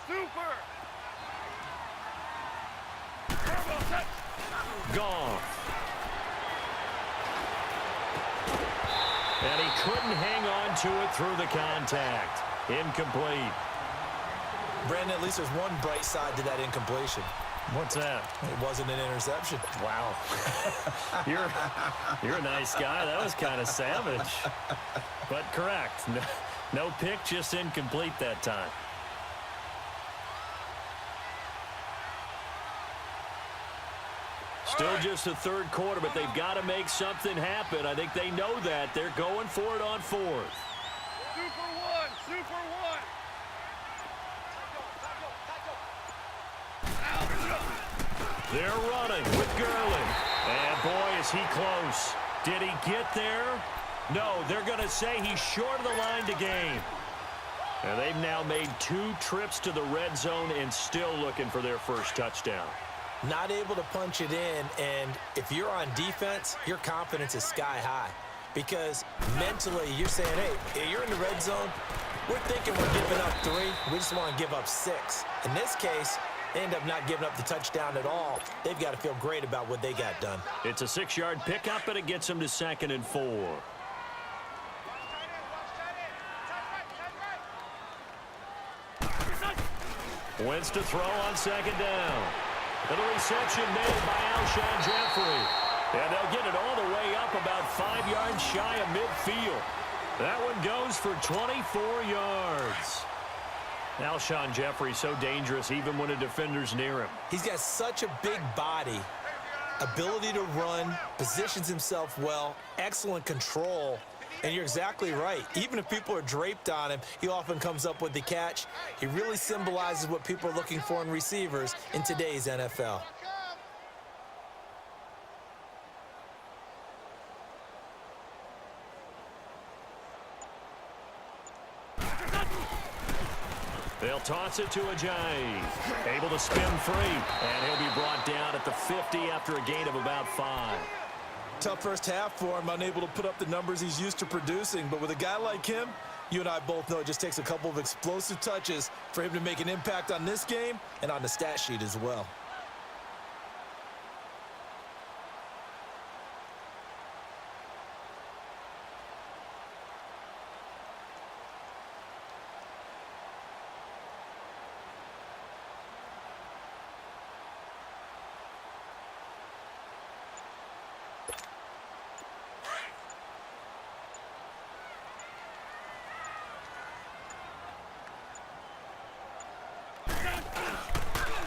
Super. Goff. And he couldn't hang on to it through the contact. Incomplete. Brandon, at least there's one bright side to that incompletion. What's that? It wasn't an interception. Wow. You're a nice guy. That was kind of savage. But correct. No pick, just incomplete that time. Still just the third quarter, but they've got to make something happen. I think they know that. They're going for it on fourth. Super one. Super one. They're running with Gurley. And boy, is he close. Did he get there? No, they're going to say he's short of the line to gain. And they've now made 2 trips to the red zone and still looking for their first touchdown. Not able to punch it in, and if you're on defense, your confidence is sky high. Because mentally, you're saying, hey, you're in the red zone. We're thinking we're giving up 3. We just want to give up 6. In this case, they end up not giving up the touchdown at all. They've got to feel great about what they got done. It's a 6-yard pickup, and it gets them to 2nd and 4. Wentz to throw on 2nd down. And a reception made by Alshon Jeffrey. And they'll get it all the way up about 5 yards shy of midfield. That one goes for 24 yards. Alshon Jeffrey so dangerous even when a defender's near him. He's got such a big body, ability to run, positions himself well, excellent control. And you're exactly right. Even if people are draped on him, he often comes up with the catch. He really symbolizes what people are looking for in receivers in today's NFL. They'll toss it to Ajayi. Able to spin free. And he'll be brought down at the 50 after a gain of about 5. Tough first half for him, unable to put up the numbers he's used to producing. But with a guy like him, you and I both know it just takes a couple of explosive touches for him to make an impact on this game and on the stat sheet as well.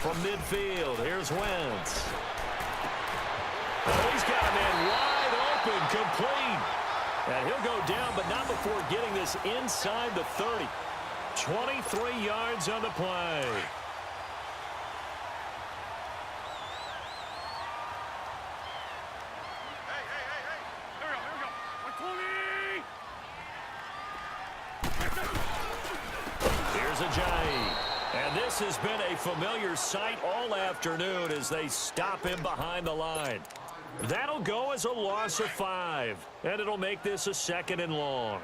From midfield, here's Wentz. Oh, he's got a man wide open, complete. And he'll go down, but not before getting this inside the 30. 23 yards on the play. Here's Ajayi. And this has been a familiar sight all afternoon as they stop him behind the line. That'll go as a loss of 5, and it'll make this a 2nd and long.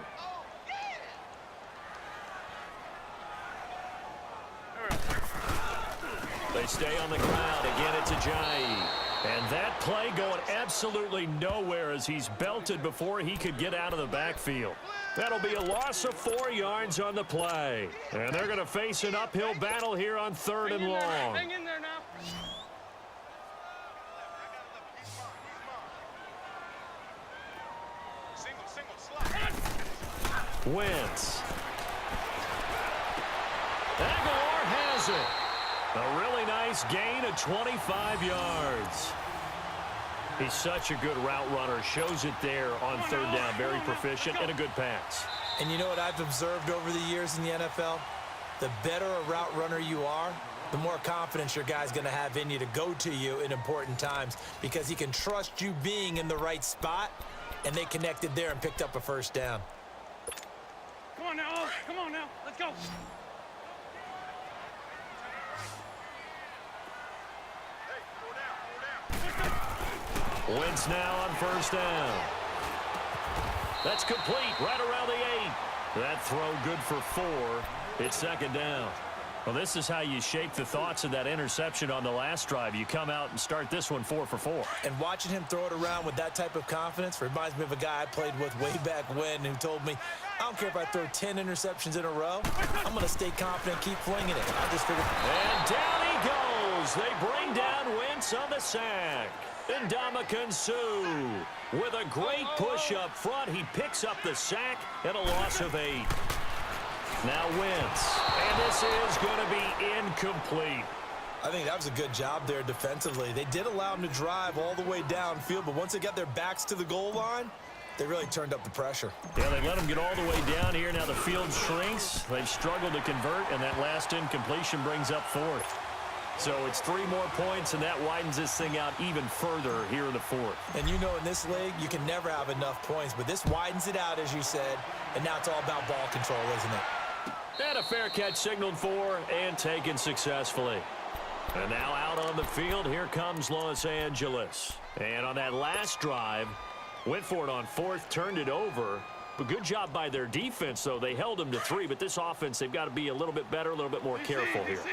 They stay on the ground. Again, it's Ajayi. And that play going absolutely nowhere as he's belted before he could get out of the backfield. That'll be a loss of 4 yards on the play. And they're going to face an uphill battle here on 3rd and long. Hang in there now. Wentz. Aguilar has it. A really nice gain of 25 yards. He's such a good route runner. Shows it there on 3rd down. Very proficient and a good pass. And you know what I've observed over the years in the NFL? The better a route runner you are, the more confidence your guy's going to have in you to go to you in important times because he can trust you being in the right spot, and they connected there and picked up a first down. Come on now. Come on now. Let's go. Wentz now on 1st down. That's complete right around the 8. That throw good for 4. It's 2nd down. Well, this is how you shape the thoughts of that interception on the last drive. You come out and start this one 4 for 4. And watching him throw it around with that type of confidence reminds me of a guy I played with way back when who told me, I don't care if I throw 10 interceptions in a row. I'm going to stay confident, keep flinging it. I just figured. And down he goes. They bring down Wentz on the sack. And Ndamukong Suh with a great push up front. He picks up the sack and a loss of 8. Now Wentz, and this is going to be incomplete. I think that was a good job there defensively. They did allow him to drive all the way downfield, but once they got their backs to the goal line, they really turned up the pressure. Yeah, they let him get all the way down here. Now the field shrinks. They've struggled to convert, and that last incompletion brings up 4th. So it's 3 more points, and that widens this thing out even further here in the 4th. And you know in this league, you can never have enough points, but this widens it out, as you said, and now it's all about ball control, isn't it? And a fair catch signaled for and taken successfully. And now out on the field, here comes Los Angeles. And on that last drive, went for it on 4th, turned it over. But good job by their defense, though. They held them to 3, but this offense, they've got to be a little bit better, a little bit more careful here.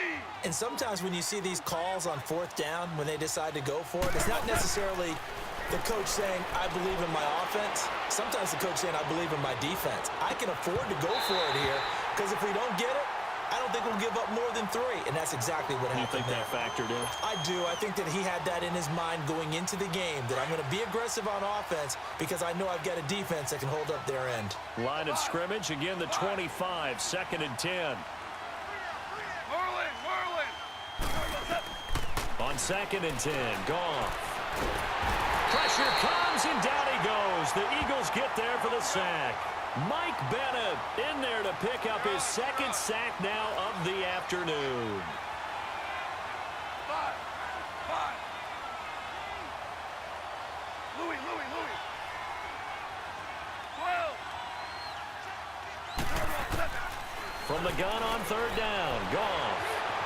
And sometimes when you see these calls on 4th down, when they decide to go for it, it's not necessarily the coach saying, I believe in my offense. Sometimes the coach saying, I believe in my defense. I can afford to go for it here, because if we don't get it, I don't think we'll give up more than 3, and that's exactly what happened. You think that factored in? I do. I think that he had that in his mind going into the game, that I'm going to be aggressive on offense because I know I've got a defense that can hold up their end. Line of scrimmage, again the 25, 2nd and 10. On 2nd and 10, Goff. Pressure comes, and down he goes. The Eagles get there for the sack. Mike Bennett in there to pick up his 2nd sack now of the afternoon. 5. Louis. 12. From the gun on 3rd down, Goff.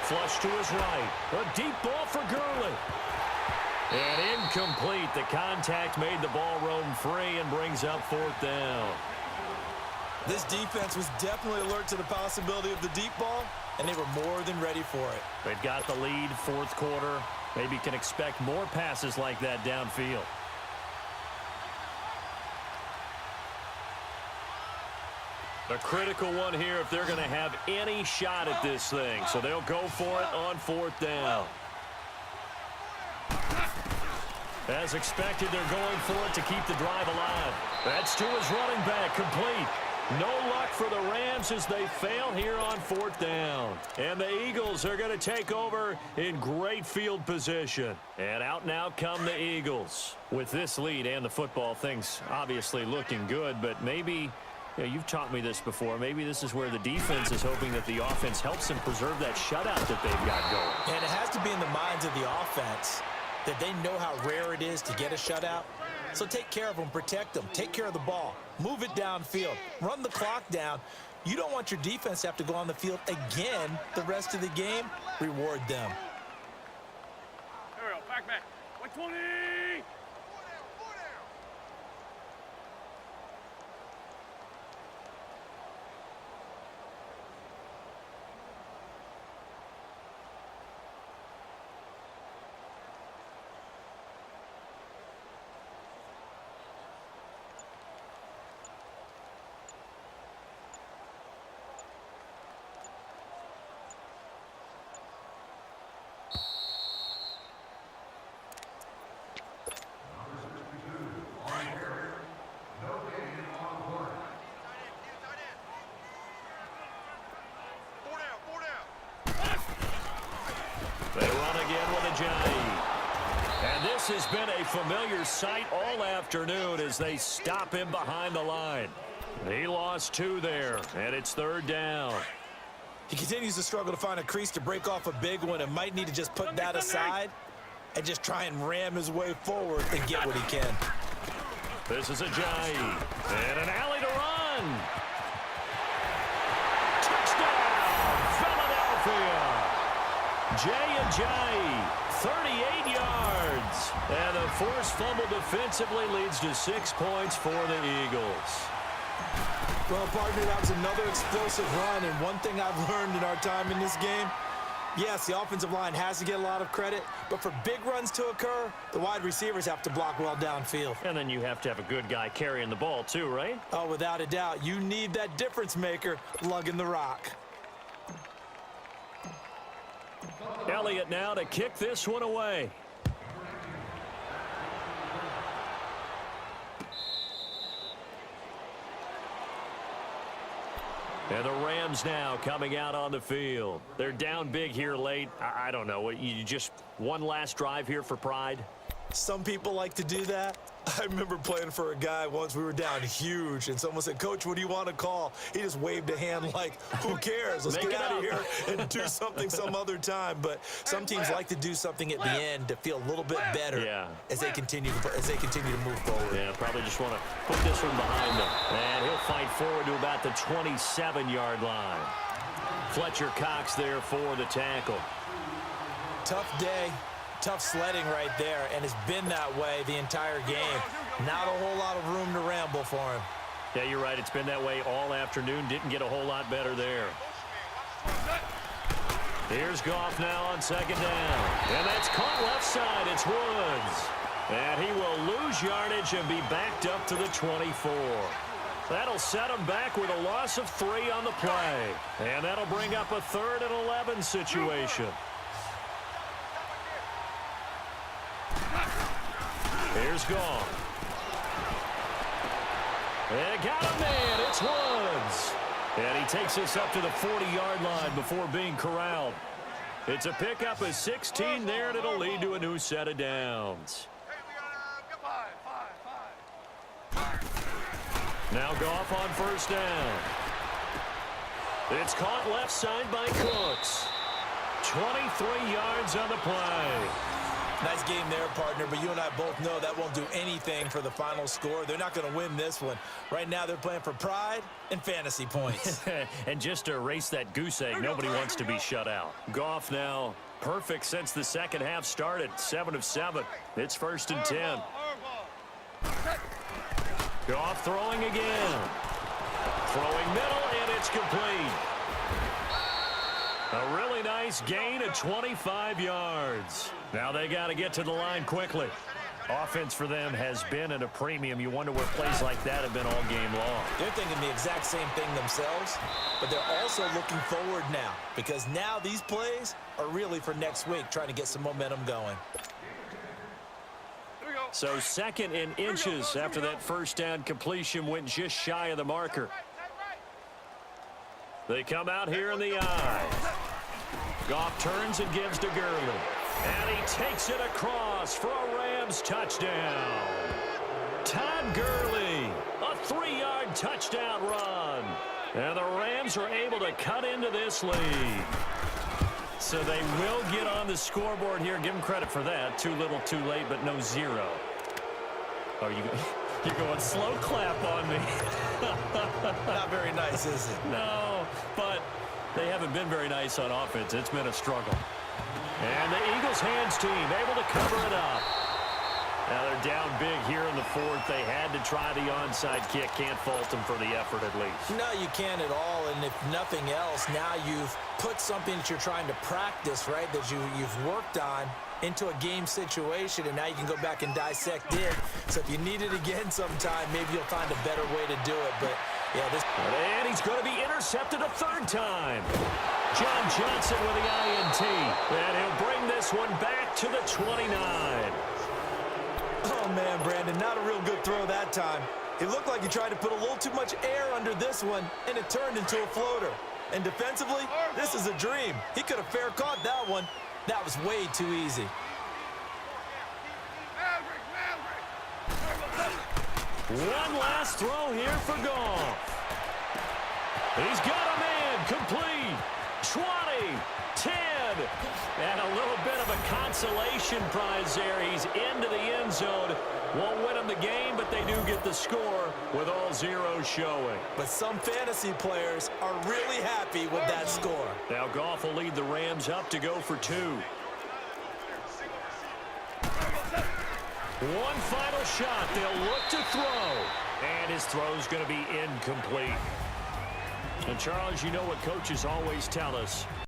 Flush to his right. A deep ball for Gurley. And incomplete. The contact made the ball roam free and brings up 4th down. This defense was definitely alert to the possibility of the deep ball, and they were more than ready for it. They've got the lead, 4th quarter. Maybe can expect more passes like that downfield. A critical one here if they're going to have any shot at this thing. So they'll go for it on 4th down. As expected, they're going for it to keep the drive alive. That's to his running back, complete. No luck for the Rams as they fail here on 4th down. And the Eagles are going to take over in great field position. And out now come the Eagles. With this lead and the football, things obviously looking good, but maybe, you know, you've taught me this before, maybe this is where the defense is hoping that the offense helps them preserve that shutout that they've got going. And it has to be in the minds of the offense that they know how rare it is to get a shutout. So take care of them, protect them, take care of the ball, move it downfield, run the clock down. You don't want your defense to have to go on the field again the rest of the game. Reward them. Here we go. Back. 120. They run again with Ajayi. And this has been a familiar sight all afternoon as they stop him behind the line. He lost 2 there, and it's 3rd down. He continues to struggle to find a crease to break off a big one and might need to just put that aside and just try and ram his way forward and get what he can. This is Ajayi. And an alley to run. Touchdown, Philadelphia. Jay Ajayi, 38 yards. And the forced fumble defensively leads to 6 points for the Eagles. Well, partner, that was another explosive run, and one thing I've learned in our time in this game, yes, the offensive line has to get a lot of credit, but for big runs to occur, the wide receivers have to block well downfield. And then you have to have a good guy carrying the ball too, right? Oh, without a doubt. You need that difference maker lugging the rock. Elliott now to kick this one away. And the Rams now coming out on the field. They're down big here late. I don't know. You just one last drive here for pride? Some people like to do that. I remember playing for a guy once. We were down huge, and someone said, "Coach, what do you want to call?" He just waved a hand like, who cares? Let's get out of here and do something some other time. But some teams like to do something at the end to feel a little bit better as they continue to move forward. Yeah, probably just want to put this one behind them. And he'll fight forward to about the 27-yard line. Fletcher Cox there for the tackle. Tough day. Tough sledding right there, and it's been that way the entire game. Not a whole lot of room to ramble for him. Yeah, you're right. It's been that way all afternoon. Didn't get a whole lot better there. Here's Goff now on second down. And that's caught left side. It's Woods. And he will lose yardage and be backed up to the 24. That'll set him back with a loss of 3 on the play. And that'll bring up a 3rd and 11 situation. Here's Goff. And got a man. It's Woods. And he takes us up to the 40-yard line before being corralled. It's a pickup of 16 there, and it'll lead to a new set of downs. Now Goff on first down. It's caught left side by Cooks. 23 yards on the play. Nice game there, partner, but you and I both know that won't do anything for the final score. They're not going to win this one. Right now, they're playing for pride and fantasy points. And just to erase that goose egg, nobody wants to be shut out. Goff now perfect since the second half started. 7 of 7. It's 1st and 10. Goff throwing again. Throwing middle, and it's complete. A really nice gain of 25 yards. Now they got to get to the line quickly. Offense for them has been at a premium. You wonder where plays like that have been all game long. They're thinking the exact same thing themselves, but they're also looking forward now because now these plays are really for next week, trying to get some momentum going. So 2nd and inches after that first down completion went just shy of the marker. They come out here in the eye. Goff turns and gives to Gurley. And he takes it across for a Rams touchdown. Todd Gurley, a 3-yard touchdown run. And the Rams are able to cut into this lead. So they will get on the scoreboard here. Give them credit for that. Too little, too late, but no 0. Oh, you're going slow clap on me. Not very nice, is it? No, but they haven't been very nice on offense. It's been a struggle. And the Eagles hands team able to cover it up. Now they're down big here in the 4th. They had to try the onside kick. Can't fault them for the effort at least. No, you can't at all. And if nothing else, now you've put something that you're trying to practice, right, that you've worked on into a game situation, and now you can go back and dissect it. So if you need it again sometime, maybe you'll find a better way to do it. But, yeah, this... And he's going to be intercepted a 3rd time. John Johnson with the INT. And he'll bring this one back to the 29. Oh, man, Brandon, not a real good throw that time. It looked like he tried to put a little too much air under this one, and it turned into a floater. And defensively, this is a dream. He could have fair caught that one. That was way too easy. One last throw here for Goff. He's got a man complete. 20, 10, and a little bit of a consolation prize there. He's into the end zone. Won't win them the game, but they do get the score with all zeros showing. But some fantasy players are really happy with that score. Now Goff will lead the Rams up to go for 2. One final shot. They'll look to throw. And his throw's going to be incomplete. And, Charles, you know what coaches always tell us.